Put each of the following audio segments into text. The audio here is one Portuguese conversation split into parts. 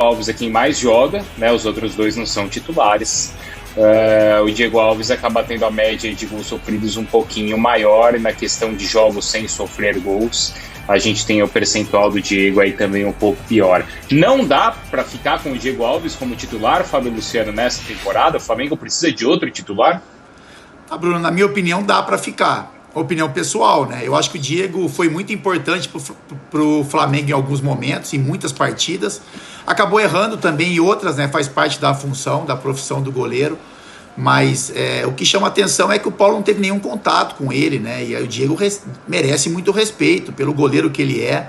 Alves é quem mais joga, né? Os outros dois não são titulares. O Diego Alves acaba tendo a média de gols sofridos um pouquinho maior, e na questão de jogos sem sofrer gols, a gente tem o percentual do Diego aí também um pouco pior. Não dá para ficar com o Diego Alves como titular, Fábio Luciano, nessa temporada? O Flamengo precisa de outro titular? Bruno, na minha opinião, dá para ficar. Opinião pessoal, né? Eu acho que o Diego foi muito importante pro Flamengo em alguns momentos, em muitas partidas. Acabou errando também em outras, né? Faz parte da função, da profissão do goleiro. Mas o que chama atenção é que o Paulo não teve nenhum contato com ele, né? E aí o Diego merece muito respeito pelo goleiro que ele é,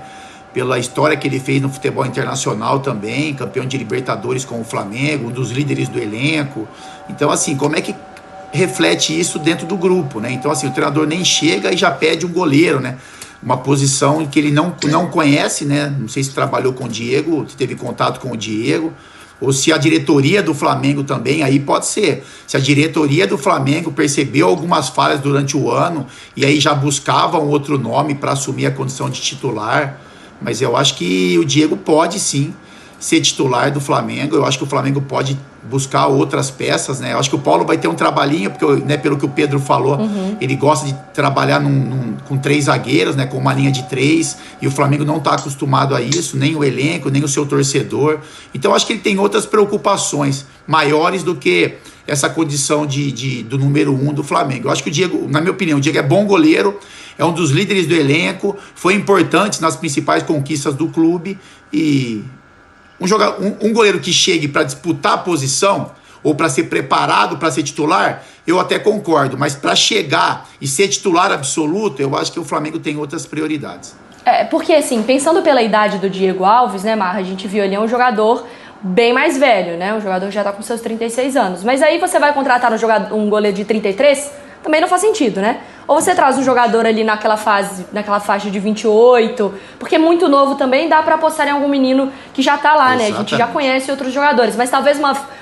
pela história que ele fez no futebol internacional também, campeão de Libertadores com o Flamengo, um dos líderes do elenco. Então, assim, como é que reflete isso dentro do grupo, né? Então, assim, o treinador nem chega e já pede um goleiro, né? Uma posição que ele não conhece, né? Não sei se trabalhou com o Diego, se teve contato com o Diego, ou se a diretoria do Flamengo também, aí pode ser. Se a diretoria do Flamengo percebeu algumas falhas durante o ano e aí já buscava um outro nome para assumir a condição de titular. Mas eu acho que o Diego pode sim ser titular do Flamengo. Eu acho que o Flamengo pode buscar outras peças, né? Eu acho que o Paulo vai ter um trabalhinho, porque, né, pelo que o Pedro falou, ele gosta de trabalhar com 3 zagueiros, né, com uma linha de 3, e o Flamengo não está acostumado a isso, nem o elenco, nem o seu torcedor. Então, acho que ele tem outras preocupações maiores do que essa condição do número 1 do Flamengo. Eu acho que o Diego, na minha opinião, o Diego é bom goleiro, é um dos líderes do elenco, foi importante nas principais conquistas do clube, e um goleiro que chegue para disputar a posição ou para ser preparado para ser titular, eu até concordo, mas para chegar e ser titular absoluto, eu acho que o Flamengo tem outras prioridades. Porque assim, pensando pela idade do Diego Alves, né, Marra, a gente viu ele é um jogador bem mais velho, né, um jogador que já está com seus 36 anos, mas aí você vai contratar um goleiro de 33, também não faz sentido, né? Ou você traz um jogador ali naquela faixa de 28, porque muito novo também, dá pra apostar em algum menino que já tá lá, né? A gente já conhece outros jogadores, mas talvez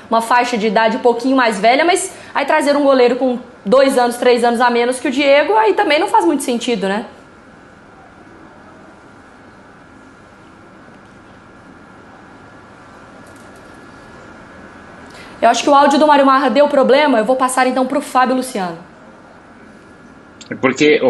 uma faixa de idade um pouquinho mais velha, mas aí trazer um goleiro com 2 anos, 3 anos a menos que o Diego, aí também não faz muito sentido, né? Eu acho que o áudio do Mário Marra deu problema, eu vou passar então pro Fábio Luciano. Porque,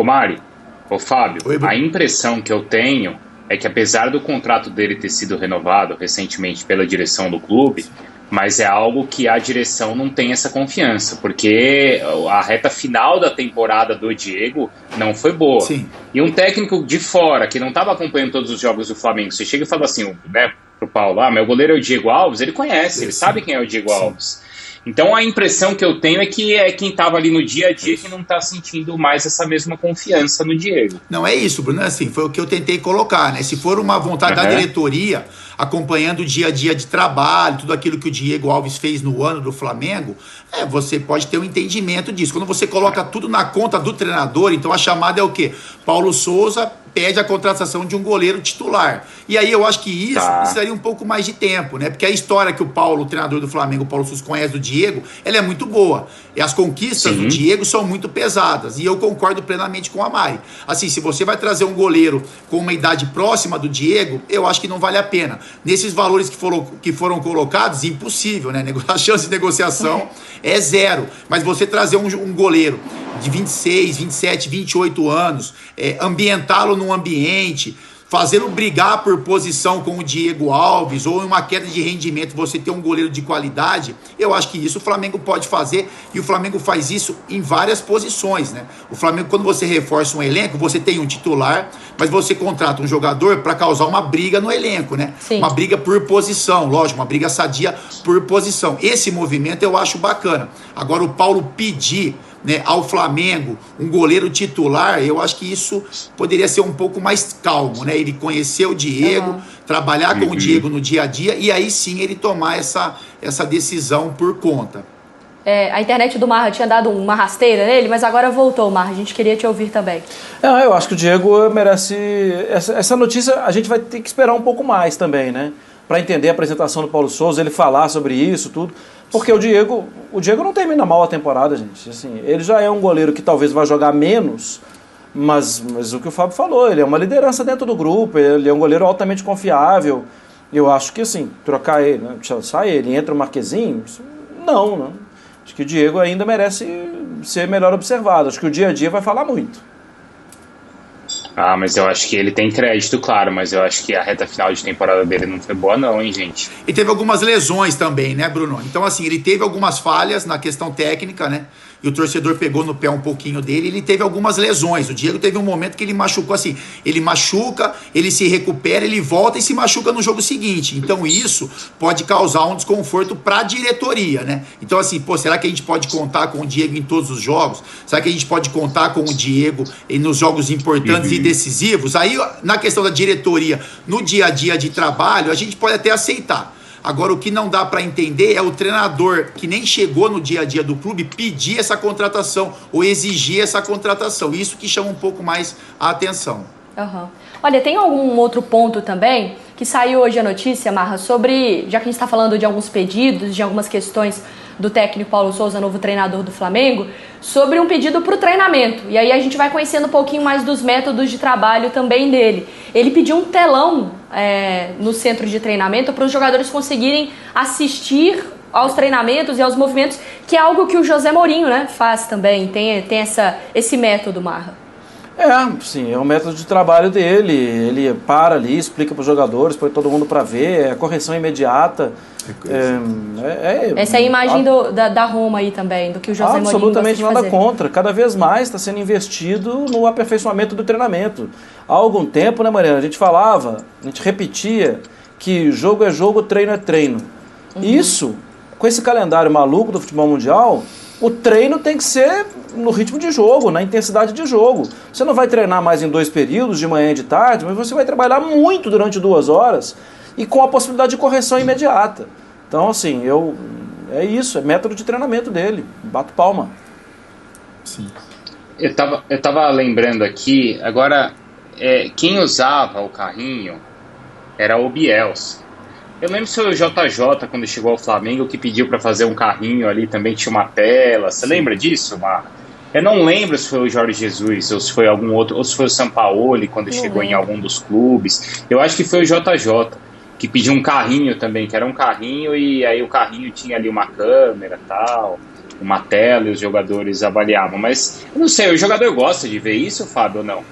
Fábio, a impressão que eu tenho é que, apesar do contrato dele ter sido renovado recentemente pela direção do clube, mas é algo que a direção não tem essa confiança, porque a reta final da temporada do Diego não foi boa. Sim. E um técnico de fora, que não estava acompanhando todos os jogos do Flamengo, você chega e fala assim, né, pro Paulo, meu goleiro é o Diego Alves, ele conhece, ele sabe quem é o Diego Alves. Então a impressão que eu tenho é que é quem estava ali no dia a dia que não está sentindo mais essa mesma confiança no Diego. Não é isso, Bruno, assim, foi o que eu tentei colocar, né? Se for uma vontade da diretoria, acompanhando o dia a dia de trabalho, tudo aquilo que o Diego Alves fez no ano do Flamengo, você pode ter um entendimento disso. Quando você coloca tudo na conta do treinador, então a chamada é o quê? Paulo Souza pede a contratação de um goleiro titular. E aí eu acho que isso precisaria um pouco mais de tempo, né? Porque a história que o treinador do Flamengo, o Paulo Souza, conhece do Diego, ela é muito boa. E as conquistas do Diego são muito pesadas. E eu concordo plenamente com a Mari. Assim, se você vai trazer um goleiro com uma idade próxima do Diego, eu acho que não vale a pena. Nesses valores que foram colocados, impossível, né? A chance de negociação é 0. Mas você trazer um goleiro de 26, 27, 28 anos, ambientá-lo num ambiente, fazê-lo brigar por posição com o Diego Alves, ou em uma queda de rendimento você ter um goleiro de qualidade, eu acho que isso o Flamengo pode fazer, e o Flamengo faz isso em várias posições, né? O Flamengo, quando você reforça um elenco, você tem um titular, mas você contrata um jogador para causar uma briga no elenco, né? Sim. Uma briga por posição, lógico, uma briga sadia por posição. Esse movimento eu acho bacana. Agora, o Paulo pedir, né, ao Flamengo um goleiro titular, eu acho que isso poderia ser um pouco mais calmo, né? Ele conhecer o Diego, trabalhar com o Diego no dia a dia, e aí sim ele tomar essa decisão por conta. A internet do Marra tinha dado uma rasteira nele, mas agora voltou, Marra. A gente queria te ouvir também. Eu acho que o Diego merece... Essa notícia a gente vai ter que esperar um pouco mais também, né? Para entender a apresentação do Paulo Souza, ele falar sobre isso, tudo. Porque o Diego não termina mal a temporada, gente. Assim, ele já é um goleiro que talvez vai jogar menos, mas o que o Fábio falou, ele é uma liderança dentro do grupo, ele é um goleiro altamente confiável. Eu acho que assim, trocar ele, né? Sai ele, entra o Marquezinho, não, né? Acho que o Diego ainda merece ser melhor observado. Acho que o dia a dia vai falar muito. Ah, mas eu acho que ele tem crédito, claro, mas eu acho que a reta final de temporada dele não foi boa não, hein, gente? E teve algumas lesões também, né, Bruno? Então, assim, ele teve algumas falhas na questão técnica, né? E o torcedor pegou no pé um pouquinho dele, ele teve algumas lesões. O Diego teve um momento que ele machucou assim, ele machuca, ele se recupera, ele volta e se machuca no jogo seguinte. Então isso pode causar um desconforto para a diretoria, né? Então assim, pô, será que a gente pode contar com o Diego em todos os jogos? Será que a gente pode contar com o Diego nos jogos importantes e decisivos? Aí, na questão da diretoria, no dia a dia de trabalho, a gente pode até aceitar. Agora, o que não dá para entender é o treinador que nem chegou no dia a dia do clube pedir essa contratação ou exigir essa contratação. Isso que chama um pouco mais a atenção. Uhum. Olha, tem algum outro ponto também que saiu hoje a notícia, Marra, sobre, já que a gente está falando de alguns pedidos, de algumas questões do técnico Paulo Souza, novo treinador do Flamengo, sobre um pedido para o treinamento. E aí a gente vai conhecendo um pouquinho mais dos métodos de trabalho também dele. Ele pediu um telão no centro de treinamento para os jogadores conseguirem assistir aos treinamentos e aos movimentos, que é algo que o José Mourinho, né, faz também, tem esse método, Marra. Sim, é o método de trabalho dele. Ele para ali, explica para os jogadores, põe todo mundo para ver, é a correção imediata. Essa é a imagem da Roma aí também, do que o José Mourinho absolutamente gosta de nada contra. Cada vez mais está sendo investido no aperfeiçoamento do treinamento. Há algum tempo, né, Mariana, a gente falava, a gente repetia que jogo é jogo, treino é treino. Isso, com esse calendário maluco do futebol mundial, o treino tem que ser no ritmo de jogo, na intensidade de jogo. Você não vai treinar mais em 2 períodos, de manhã e de tarde, mas você vai trabalhar muito durante 2 horas e com a possibilidade de correção imediata. Então, assim, é isso, é método de treinamento dele. Bato palma. Sim. Eu tava lembrando aqui, agora, quem usava o carrinho era o Bielsa. Eu lembro se foi o JJ, quando chegou ao Flamengo, que pediu para fazer um carrinho ali, também tinha uma tela. Você lembra disso, Marra? Eu não lembro se foi o Jorge Jesus, ou se foi algum outro, ou se foi o Sampaoli, quando chegou em algum dos clubes. Eu acho que foi o JJ, que pediu um carrinho também, que era um carrinho, e aí o carrinho tinha ali uma câmera e tal, uma tela, e os jogadores avaliavam. Mas, eu não sei, o jogador gosta de ver isso, Fábio, ou não?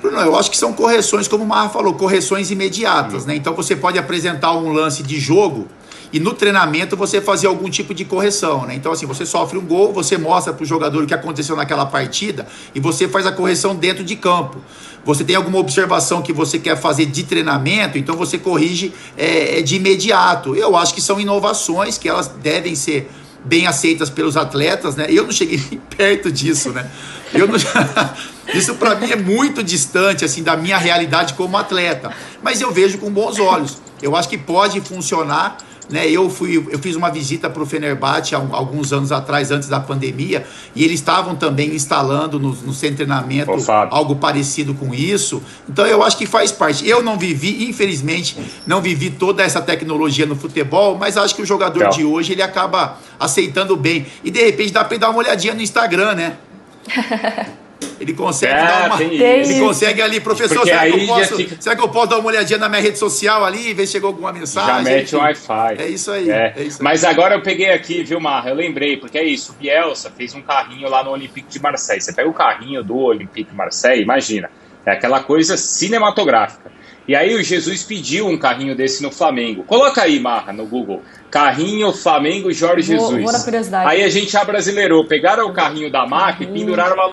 Bruno, eu acho que são correções, como o Marra falou, correções imediatas, né? Então você pode apresentar um lance de jogo e no treinamento você fazer algum tipo de correção, né? Então assim, você sofre um gol, você mostra para o jogador o que aconteceu naquela partida e você faz a correção dentro de campo. Você tem alguma observação que você quer fazer de treinamento, então você corrige de imediato. Eu acho que são inovações que elas devem ser bem aceitas pelos atletas, né? Eu não cheguei nem perto disso, né? Isso para mim é muito distante assim da minha realidade como atleta, mas eu vejo com bons olhos. Eu acho que pode funcionar, né? Eu fiz uma visita para o Fenerbahçe há alguns anos atrás, antes da pandemia, e eles estavam também instalando no centro de treinamento algo parecido com isso. Então eu acho que faz parte. Eu não vivi, infelizmente, não vivi toda essa tecnologia no futebol, mas acho que o jogador de hoje ele acaba aceitando bem. E de repente dá para dar uma olhadinha no Instagram, né? Ele consegue dar uma. Ele consegue ali, professor, será que eu posso dar uma olhadinha na minha rede social ali, ver se chegou alguma mensagem? Já mete o Wi-Fi. É isso aí. Mas agora eu peguei aqui, viu, Marra? Eu lembrei, porque é isso, o Bielsa fez um carrinho lá no Olympique de Marseille. Você pega o carrinho do Olympique de Marseille, imagina, é aquela coisa cinematográfica. E aí o Jesus pediu um carrinho desse no Flamengo. Coloca aí, Marra, no Google. Carrinho Flamengo Jorge Jesus. Vou na curiosidade. Aí a gente abrasileirou. Pegaram o carrinho da marca e penduraram uma